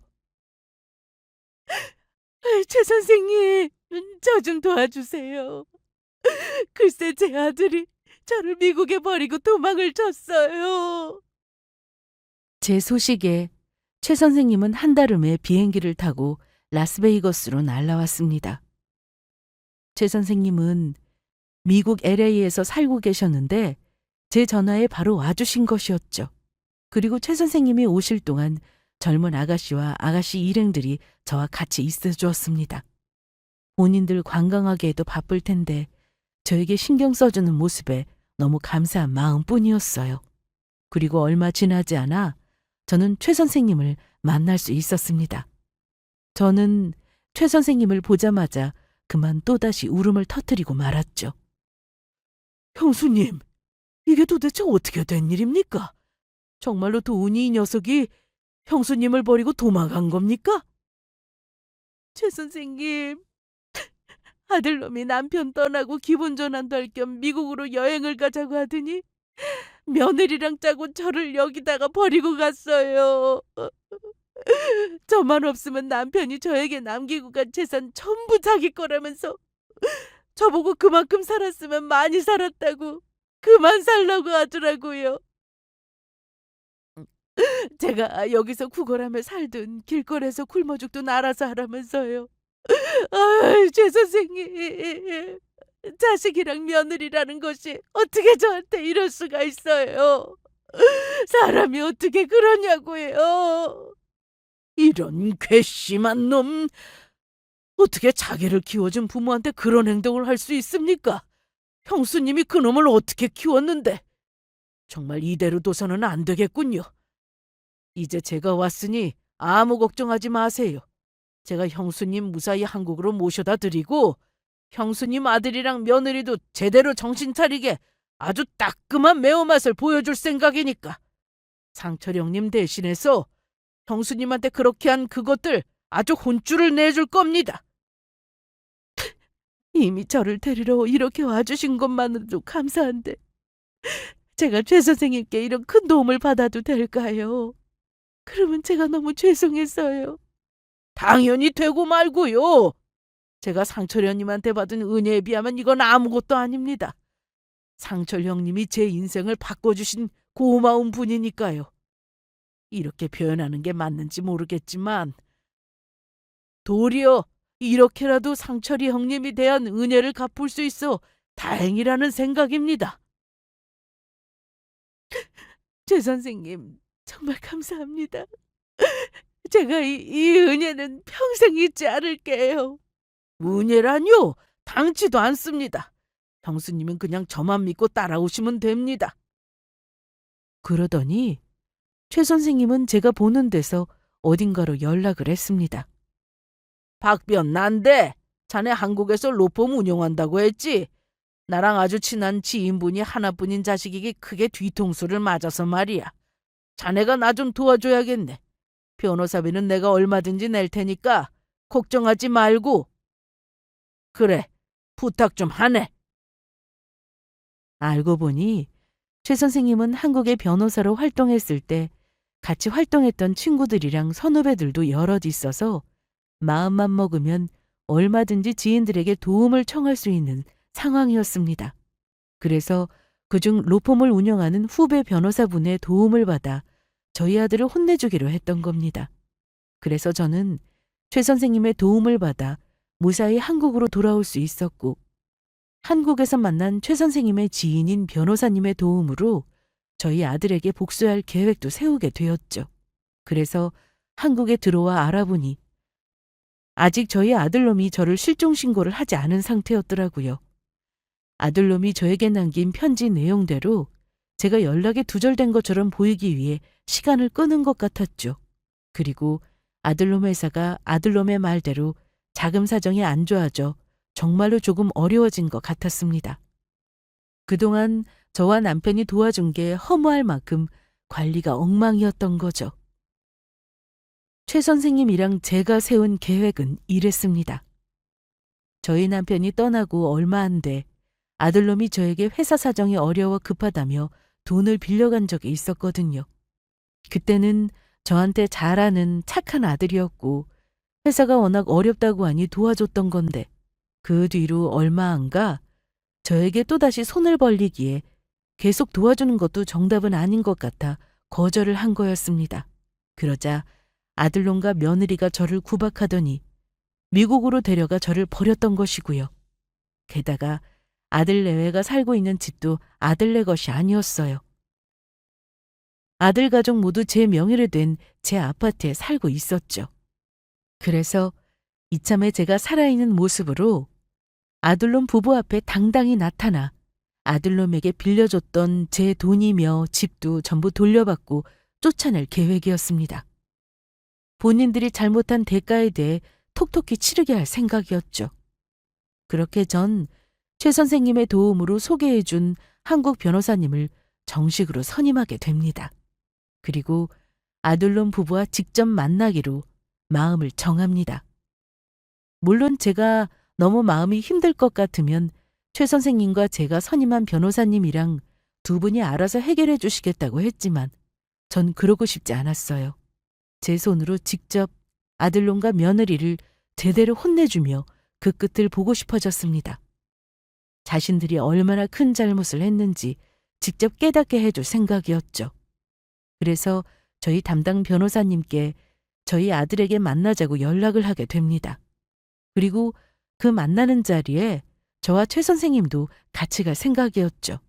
최 선생님, 저 좀 도와주세요. 글쎄 제 아들이 저를 미국에 버리고 도망을 쳤어요. 제 소식에 최 선생님은 한달음에 비행기를 타고 라스베이거스로 날아왔습니다. 최 선생님은 미국 LA에서 살고 계셨는데 제 전화에 바로 와주신 것이었죠. 그리고 최 선생님이 오실 동안 젊은 아가씨와 아가씨 일행들이 저와 같이 있어 주었습니다. 본인들 관광하기에도 바쁠 텐데 저에게 신경 써주는 모습에 너무 감사한 마음뿐이었어요. 그리고 얼마 지나지 않아 저는 최 선생님을 만날 수 있었습니다. 저는 최 선생님을 보자마자 그만 또다시 울음을 터뜨리고 말았죠. 형수님, 이게 도대체 어떻게 된 일입니까? 정말로 도훈이 이 녀석이 형수님을 버리고 도망간 겁니까? 최 선생님, 아들놈이 남편 떠나고 기분 전환도 할 겸 미국으로 여행을 가자고 하더니 며느리랑 짜고 저를 여기다가 버리고 갔어요. 저만 없으면 남편이 저에게 남기고 간 재산 전부 자기 거라면서 저보고 그만큼 살았으면 많이 살았다고 그만 살라고 하더라고요. 제가 여기서 구걸하며 살든 길거리에서 굶어 죽든 알아서 하라면서요. 아유, 최 선생님. 자식이랑 며느리라는 것이 어떻게 저한테 이럴 수가 있어요. 사람이 어떻게 그러냐고요. 이런 괘씸한 놈. 어떻게 자기를 키워준 부모한테 그런 행동을 할 수 있습니까? 형수님이 그 놈을 어떻게 키웠는데. 정말 이대로 둬서는 안 되겠군요. 이제 제가 왔으니 아무 걱정하지 마세요. 제가 형수님 무사히 한국으로 모셔다 드리고 형수님 아들이랑 며느리도 제대로 정신 차리게 아주 따끔한 매운맛을 보여줄 생각이니까 상철 형님 대신해서 형수님한테 그렇게 한 그것들 아주 혼쭐을 내줄 겁니다. 이미 저를 데리러 이렇게 와주신 것만으로도 감사한데 제가 최 선생님께 이런 큰 도움을 받아도 될까요? 그러면 제가 너무 죄송했어요. 당연히 되고 말고요. 제가 상철 형님한테 받은 은혜에 비하면 이건 아무것도 아닙니다. 상철 형님이 제 인생을 바꿔주신 고마운 분이니까요. 이렇게 표현하는 게 맞는지 모르겠지만 도리어 이렇게라도 상철이 형님이 대한 은혜를 갚을 수 있어 다행이라는 생각입니다. 최 선생님, 정말 감사합니다. 제가 이 은혜는 평생 잊지 않을게요. 은혜라뇨? 당치도 않습니다. 형수님은 그냥 저만 믿고 따라오시면 됩니다. 그러더니 최 선생님은 제가 보는 데서 어딘가로 연락을 했습니다. 박변 난데 자네 한국에서 로펌 운영한다고 했지? 나랑 아주 친한 지인분이 하나뿐인 자식에게 크게 뒤통수를 맞아서 말이야. 자네가 나 좀 도와줘야겠네. 변호사비는 내가 얼마든지 낼 테니까 걱정하지 말고. 그래, 부탁 좀 하네. 알고 보니 최 선생님은 한국의 변호사로 활동했을 때 같이 활동했던 친구들이랑 선후배들도 여럿 있어서 마음만 먹으면 얼마든지 지인들에게 도움을 청할 수 있는 상황이었습니다. 그래서 그중 로펌을 운영하는 후배 변호사분의 도움을 받아 저희 아들을 혼내주기로 했던 겁니다. 그래서 저는 최 선생님의 도움을 받아 무사히 한국으로 돌아올 수 있었고, 한국에서 만난 최 선생님의 지인인 변호사님의 도움으로 저희 아들에게 복수할 계획도 세우게 되었죠. 그래서 한국에 들어와 알아보니 아직 저희 아들놈이 저를 실종 신고를 하지 않은 상태였더라고요. 아들놈이 저에게 남긴 편지 내용대로 제가 연락이 두절된 것처럼 보이기 위해 시간을 끄는 것 같았죠. 그리고 아들놈 회사가 아들놈의 말대로 자금 사정이 안 좋아져 정말로 조금 어려워진 것 같았습니다. 그동안 저와 남편이 도와준 게 허무할 만큼 관리가 엉망이었던 거죠. 최 선생님이랑 제가 세운 계획은 이랬습니다. 저희 남편이 떠나고 얼마 안 돼 아들놈이 저에게 회사 사정이 어려워 급하다며 돈을 빌려간 적이 있었거든요. 그때는 저한테 잘하는 착한 아들이었고 회사가 워낙 어렵다고 하니 도와줬던 건데, 그 뒤로 얼마 안 가 저에게 또다시 손을 벌리기에 계속 도와주는 것도 정답은 아닌 것 같아 거절을 한 거였습니다. 그러자 아들놈과 며느리가 저를 구박하더니 미국으로 데려가 저를 버렸던 것이고요. 게다가 아들 내외가 살고 있는 집도 아들네 것이 아니었어요. 아들 가족 모두 제 명의로 된 제 아파트에 살고 있었죠. 그래서 이참에 제가 살아있는 모습으로 아들놈 부부 앞에 당당히 나타나 아들놈에게 빌려줬던 제 돈이며 집도 전부 돌려받고 쫓아낼 계획이었습니다. 본인들이 잘못한 대가에 대해 톡톡히 치르게 할 생각이었죠. 그렇게 전 최 선생님의 도움으로 소개해준 한국 변호사님을 정식으로 선임하게 됩니다. 그리고 아들놈 부부와 직접 만나기로 마음을 정합니다. 물론 제가 너무 마음이 힘들 것 같으면 최 선생님과 제가 선임한 변호사님이랑 두 분이 알아서 해결해 주시겠다고 했지만 전 그러고 싶지 않았어요. 제 손으로 직접 아들놈과 며느리를 제대로 혼내주며 그 끝을 보고 싶어졌습니다. 자신들이 얼마나 큰 잘못을 했는지 직접 깨닫게 해줄 생각이었죠. 그래서 저희 담당 변호사님께 저희 아들에게 만나자고 연락을 하게 됩니다. 그리고 그 만나는 자리에 저와 최 선생님도 같이 갈 생각이었죠.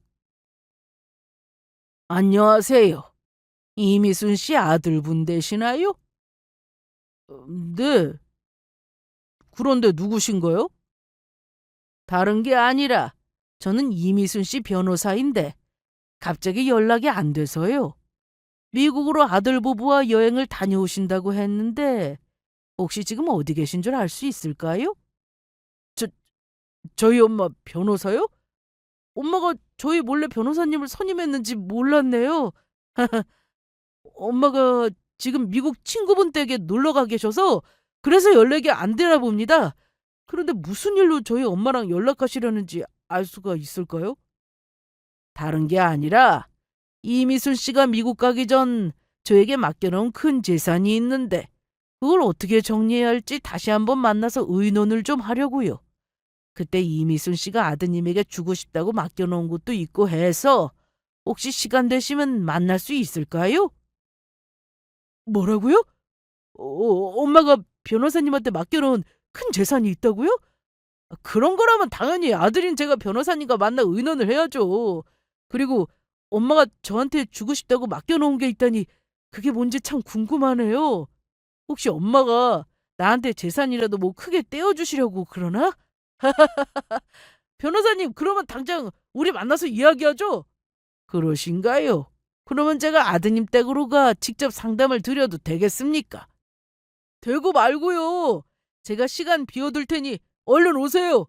안녕하세요. 이미순 씨 아들분 되시나요? 네. 그런데 누구신가요? 다른 게 아니라 저는 이미순 씨 변호사인데 갑자기 연락이 안 돼서요. 미국으로 아들 부부와 여행을 다녀오신다고 했는데 혹시 지금 어디 계신 줄 알 수 있을까요? 저희 엄마 변호사요? 엄마가 저희 몰래 변호사님을 선임했는지 몰랐네요. 엄마가 지금 미국 친구분 댁에 놀러 가 계셔서 그래서 연락이 안 되나 봅니다. 그런데 무슨 일로 저희 엄마랑 연락하시려는지 알 수가 있을까요? 다른 게 아니라 이미순 씨가 미국 가기 전 저에게 맡겨놓은 큰 재산이 있는데 그걸 어떻게 정리해야 할지 다시 한번 만나서 의논을 좀 하려고요. 그때 이미순 씨가 아드님에게 주고 싶다고 맡겨놓은 것도 있고 해서 혹시 시간 되시면 만날 수 있을까요? 뭐라고요? 엄마가 변호사님한테 맡겨놓은 큰 재산이 있다고요? 그런 거라면 당연히 아들인 제가 변호사님과 만나 의논을 해야죠. 그리고 엄마가 저한테 주고 싶다고 맡겨놓은 게 있다니 그게 뭔지 참 궁금하네요. 혹시 엄마가 나한테 재산이라도 뭐 크게 떼어주시려고 그러나? 변호사님, 그러면 당장 우리 만나서 이야기하죠? 그러신가요? 그러면 제가 아드님 댁으로 가 직접 상담을 드려도 되겠습니까? 되고 말고요. 제가 시간 비워둘 테니 얼른 오세요.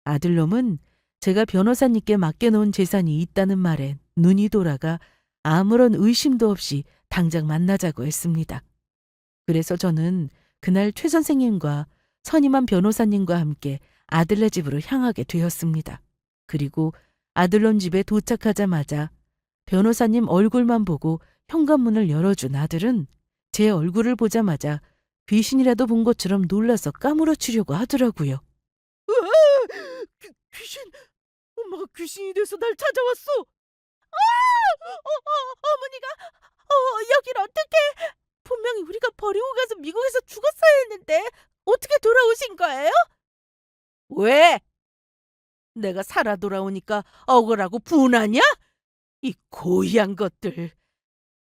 아들놈은 제가 변호사님께 맡겨놓은 재산이 있다는 말에 눈이 돌아가 아무런 의심도 없이 당장 만나자고 했습니다. 그래서 저는 그날 최 선생님과 선임한 변호사님과 함께 아들네 집으로 향하게 되었습니다. 그리고 아들놈 집에 도착하자마자 변호사님 얼굴만 보고 현관문을 열어준 아들은 제 얼굴을 보자마자 귀신이라도 본 것처럼 놀라서 까무러치려고 하더라고요. 귀신! 엄마가 귀신이 돼서 날 찾아왔어! 어머니가 여길 어떻게? 분명히 우리가 버리고 가서 미국에서 죽었어야 했는데 어떻게 돌아오신 거예요? 왜? 내가 살아 돌아오니까 억울하고 분하냐? 이 고이한 것들.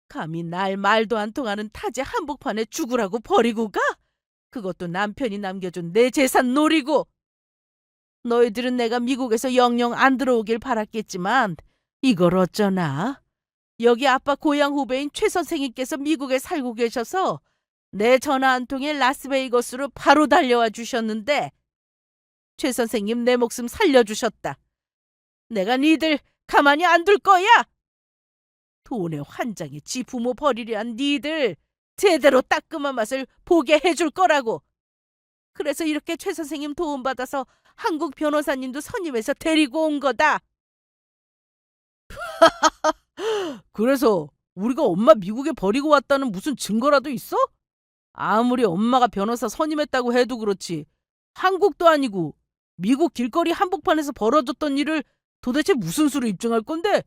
감히 날 말도 안 통하는 타지 한복판에 죽으라고 버리고 가? 그것도 남편이 남겨준 내 재산 노리고. 너희들은 내가 미국에서 영영 안 들어오길 바랐겠지만 이걸 어쩌나? 여기 아빠 고향 후배인 최 선생님께서 미국에 살고 계셔서 내 전화 한 통에 라스베이거스로 바로 달려와 주셨는데 최 선생님 내 목숨 살려주셨다. 내가 니들 가만히 안 둘 거야. 돈에 환장해 지 부모 버리려 한 니들 제대로 따끔한 맛을 보게 해줄 거라고. 그래서 이렇게 최 선생님 도움받아서 한국 변호사님도 선임해서 데리고 온 거다. 그래서 우리가 엄마 미국에 버리고 왔다는 무슨 증거라도 있어? 아무리 엄마가 변호사 선임했다고 해도 그렇지. 한국도 아니고 미국 길거리 한복판에서 벌어졌던 일을 도대체 무슨 수로 입증할 건데?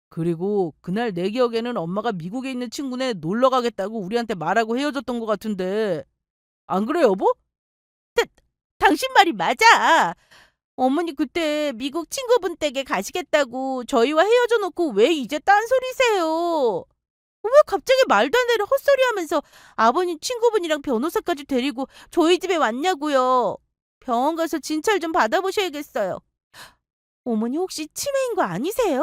그리고 그날 내 기억에는 엄마가 미국에 있는 친구네 놀러 가겠다고 우리한테 말하고 헤어졌던 것 같은데 안 그래 여보? 당신 말이 맞아. 어머니 그때 미국 친구분 댁에 가시겠다고 저희와 헤어져 놓고 왜 이제 딴소리세요? 왜 갑자기 말도 안 되는 헛소리 하면서 아버님 친구분이랑 변호사까지 데리고 저희 집에 왔냐고요. 병원 가서 진찰 좀 받아보셔야겠어요. 어머니 혹시 치매인 거 아니세요?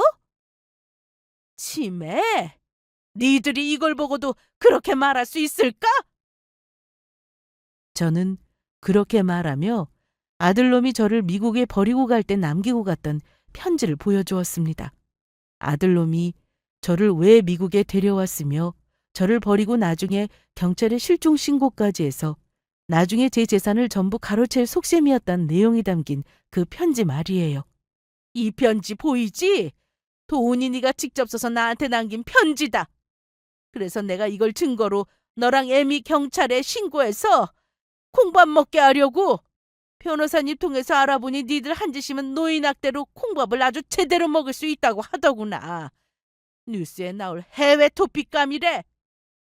치매? 니들이 이걸 보고도 그렇게 말할 수 있을까? 저는 그렇게 말하며 아들놈이 저를 미국에 버리고 갈 때 남기고 갔던 편지를 보여주었습니다. 아들놈이 저를 왜 미국에 데려왔으며 저를 버리고 나중에 경찰에 실종 신고까지 해서 나중에 제 재산을 전부 가로챌 속셈이었다는 내용이 담긴 그 편지 말이에요. 이 편지 보이지? 도훈이 네가 직접 써서 나한테 남긴 편지다. 그래서 내가 이걸 증거로 너랑 애미 경찰에 신고해서 콩밥 먹게 하려고. 변호사님 통해서 알아보니 니들 한 짓이면 노인학대로 콩밥을 아주 제대로 먹을 수 있다고 하더구나. 뉴스에 나올 해외 토픽감이래.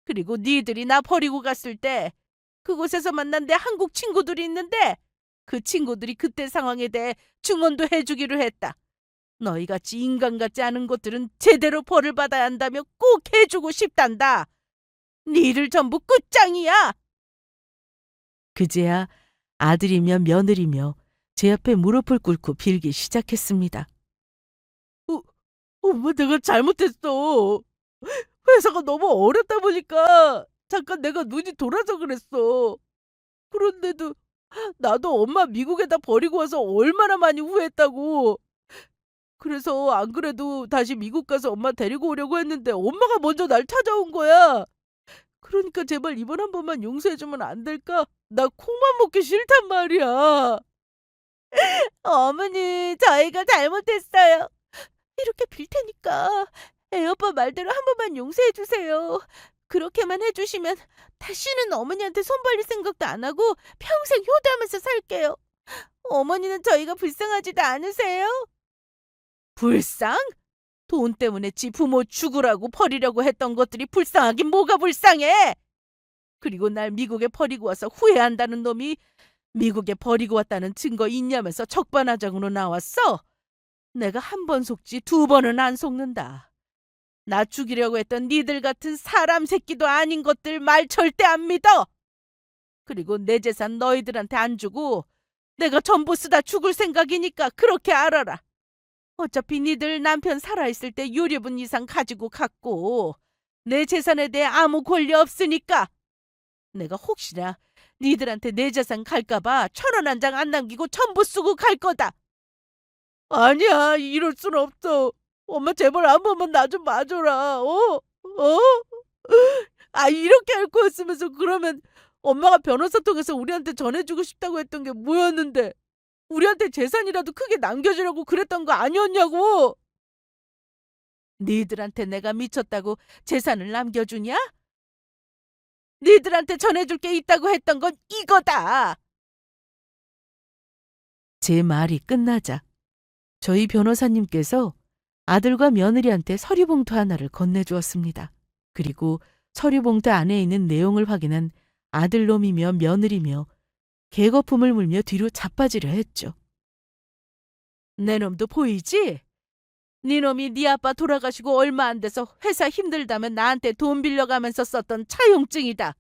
그리고 니들이 나 버리고 갔을 때 그곳에서 만난 내 한국 친구들이 있는데 그 친구들이 그때 상황에 대해 증언도 해주기로 했다. 너희같이 인간 같지 않은 것들은 제대로 벌을 받아야 한다며 꼭 해주고 싶단다. 니들 전부 끝장이야. 그제야 아들이며 며느리며 제 옆에 무릎을 꿇고 빌기 시작했습니다. 엄마 내가 잘못했어. 회사가 너무 어렵다 보니까 잠깐 내가 눈이 돌아서 그랬어. 그런데도 나도 엄마 미국에다 버리고 와서 얼마나 많이 후회했다고. 그래서 안 그래도 다시 미국 가서 엄마 데리고 오려고 했는데 엄마가 먼저 날 찾아온 거야. 그러니까 제발 이번 한 번만 용서해주면 안 될까? 나 콩만 먹기 싫단 말이야. 어머니, 저희가 잘못했어요. 이렇게 빌 테니까 애오빠 말대로 한 번만 용서해주세요. 그렇게만 해주시면 다시는 어머니한테 손 벌릴 생각도 안 하고 평생 효도하면서 살게요. 어머니는 저희가 불쌍하지도 않으세요? 불쌍? 돈 때문에 지 부모 죽으라고 버리려고 했던 것들이 불쌍하긴 뭐가 불쌍해? 그리고 날 미국에 버리고 와서 후회한다는 놈이 미국에 버리고 왔다는 증거 있냐면서 적반하장으로 나왔어? 내가 한 번 속지 두 번은 안 속는다. 나 죽이려고 했던 니들 같은 사람 새끼도 아닌 것들 말 절대 안 믿어. 그리고 내 재산 너희들한테 안 주고 내가 전부 쓰다 죽을 생각이니까 그렇게 알아라. 어차피 니들 남편 살아있을 때 유류분 이상 가지고 갔고 내 재산에 대해 아무 권리 없으니까 내가 혹시나 니들한테 내 재산 갈까봐 1,000원 한 장 안 남기고 전부 쓰고 갈 거다. 아니야, 이럴 순 없어. 엄마 제발 한 번만 나 좀 봐줘라. 이렇게 할 거였으면서 그러면 엄마가 변호사 통해서 우리한테 전해주고 싶다고 했던 게 뭐였는데 우리한테 재산이라도 크게 남겨주려고 그랬던 거 아니었냐고. 니들한테 내가 미쳤다고 재산을 남겨주냐? 니들한테 전해줄 게 있다고 했던 건 이거다. 제 말이 끝나자 저희 변호사님께서 아들과 며느리한테 서류 봉투 하나를 건네주었습니다. 그리고 서류 봉투 안에 있는 내용을 확인한 아들놈이며 며느리며 개거품을 물며 뒤로 자빠지려 했죠. 내 놈도 보이지? 네 놈이 네 아빠 돌아가시고 얼마 안 돼서 회사 힘들다면 나한테 돈 빌려가면서 썼던 차용증이다.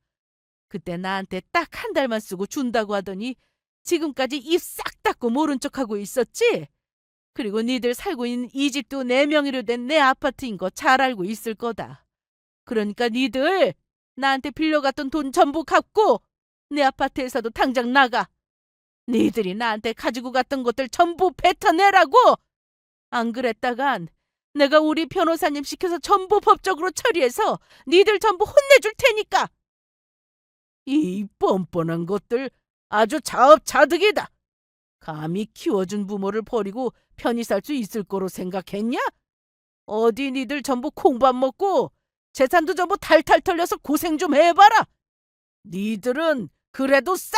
그때 나한테 딱 한 달만 쓰고 준다고 하더니 지금까지 입 싹 닫고 모른 척하고 있었지? 그리고 니들 살고 있는 이 집도 내 명의로 된 내 아파트인 거 잘 알고 있을 거다. 그러니까 니들 나한테 빌려갔던 돈 전부 갚고 내 아파트에서도 당장 나가. 니들이 나한테 가지고 갔던 것들 전부 뱉어내라고! 안 그랬다간 내가 우리 변호사님 시켜서 전부 법적으로 처리해서 니들 전부 혼내줄 테니까. 이 뻔뻔한 것들 아주 자업자득이다. 감히 키워준 부모를 버리고 편히 살 수 있을 거로 생각했냐? 어디 니들 전부 콩밥 먹고 재산도 전부 탈탈 털려서 고생 좀 해봐라. 니들은 그래도 싸.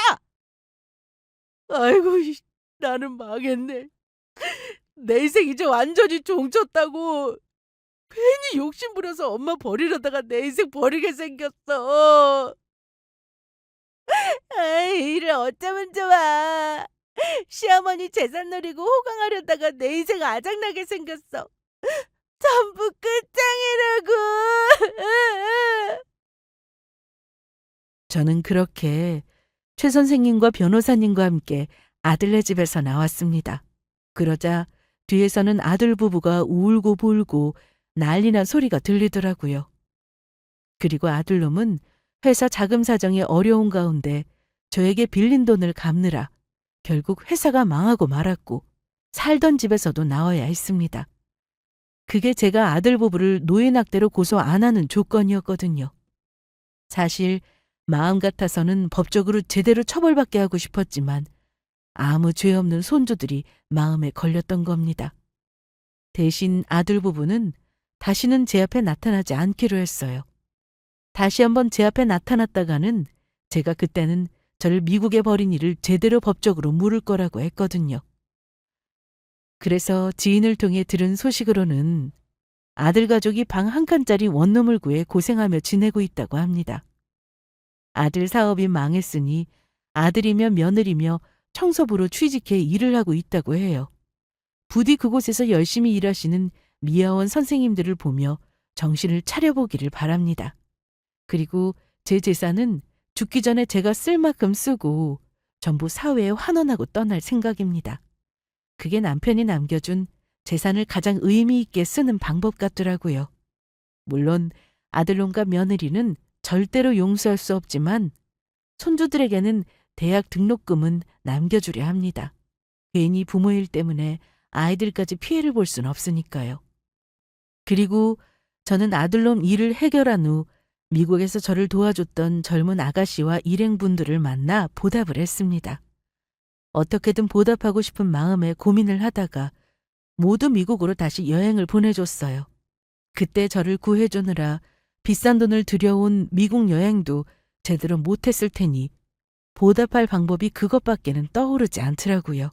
아이고, 나는 망했네. 내 인생 이제 완전히 종쳤다고. 괜히 욕심부려서 엄마 버리려다가 내 인생 버리게 생겼어. 이를 어쩌면 좋아. 시어머니 재산 노리고 호강하려다가 내 인생 아작나게 생겼어. 전부 끝장이라고. 저는 그렇게 최 선생님과 변호사님과 함께 아들네 집에서 나왔습니다. 그러자 뒤에서는 아들 부부가 울고 불고 난리난 소리가 들리더라고요. 그리고 아들놈은 회사 자금 사정이 어려운 가운데 저에게 빌린 돈을 갚느라 결국 회사가 망하고 말았고 살던 집에서도 나와야 했습니다. 그게 제가 아들 부부를 노인학대로 고소 안 하는 조건이었거든요. 사실 마음 같아서는 법적으로 제대로 처벌받게 하고 싶었지만 아무 죄 없는 손주들이 마음에 걸렸던 겁니다. 대신 아들 부부는 다시는 제 앞에 나타나지 않기로 했어요. 다시 한번 제 앞에 나타났다가는 제가 그때는 저를 미국에 버린 일을 제대로 법적으로 물을 거라고 했거든요. 그래서 지인을 통해 들은 소식으로는 아들 가족이 방 한 칸짜리 원룸을 구해 고생하며 지내고 있다고 합니다. 아들 사업이 망했으니 아들이며 며느리며 청소부로 취직해 일을 하고 있다고 해요. 부디 그곳에서 열심히 일하시는 미아원 선생님들을 보며 정신을 차려보기를 바랍니다. 그리고 제 재산은 죽기 전에 제가 쓸 만큼 쓰고 전부 사회에 환원하고 떠날 생각입니다. 그게 남편이 남겨준 재산을 가장 의미 있게 쓰는 방법 같더라고요. 물론 아들놈과 며느리는 절대로 용서할 수 없지만 손주들에게는 대학 등록금은 남겨주려 합니다. 괜히 부모 일 때문에 아이들까지 피해를 볼 순 없으니까요. 그리고 저는 아들놈 일을 해결한 후 미국에서 저를 도와줬던 젊은 아가씨와 일행분들을 만나 보답을 했습니다. 어떻게든 보답하고 싶은 마음에 고민을 하다가 모두 미국으로 다시 여행을 보내줬어요. 그때 저를 구해주느라 비싼 돈을 들여온 미국 여행도 제대로 못했을 테니 보답할 방법이 그것밖에는 떠오르지 않더라고요.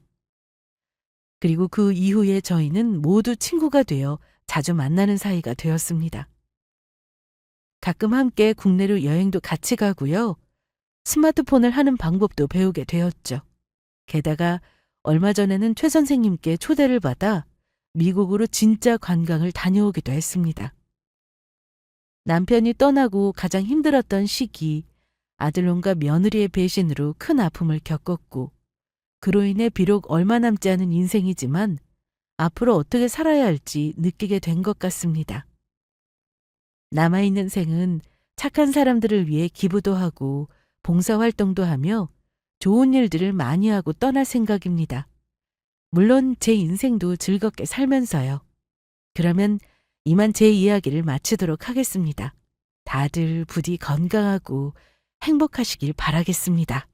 그리고 그 이후에 저희는 모두 친구가 되어 자주 만나는 사이가 되었습니다. 가끔 함께 국내로 여행도 같이 가고요. 스마트폰을 하는 방법도 배우게 되었죠. 게다가 얼마 전에는 최 선생님께 초대를 받아 미국으로 진짜 관광을 다녀오기도 했습니다. 남편이 떠나고 가장 힘들었던 시기, 아들놈과 며느리의 배신으로 큰 아픔을 겪었고 그로 인해 비록 얼마 남지 않은 인생이지만 앞으로 어떻게 살아야 할지 느끼게 된 것 같습니다. 남아있는 생은 착한 사람들을 위해 기부도 하고 봉사활동도 하며 좋은 일들을 많이 하고 떠날 생각입니다. 물론 제 인생도 즐겁게 살면서요. 그러면 이만 제 이야기를 마치도록 하겠습니다. 다들 부디 건강하고 행복하시길 바라겠습니다.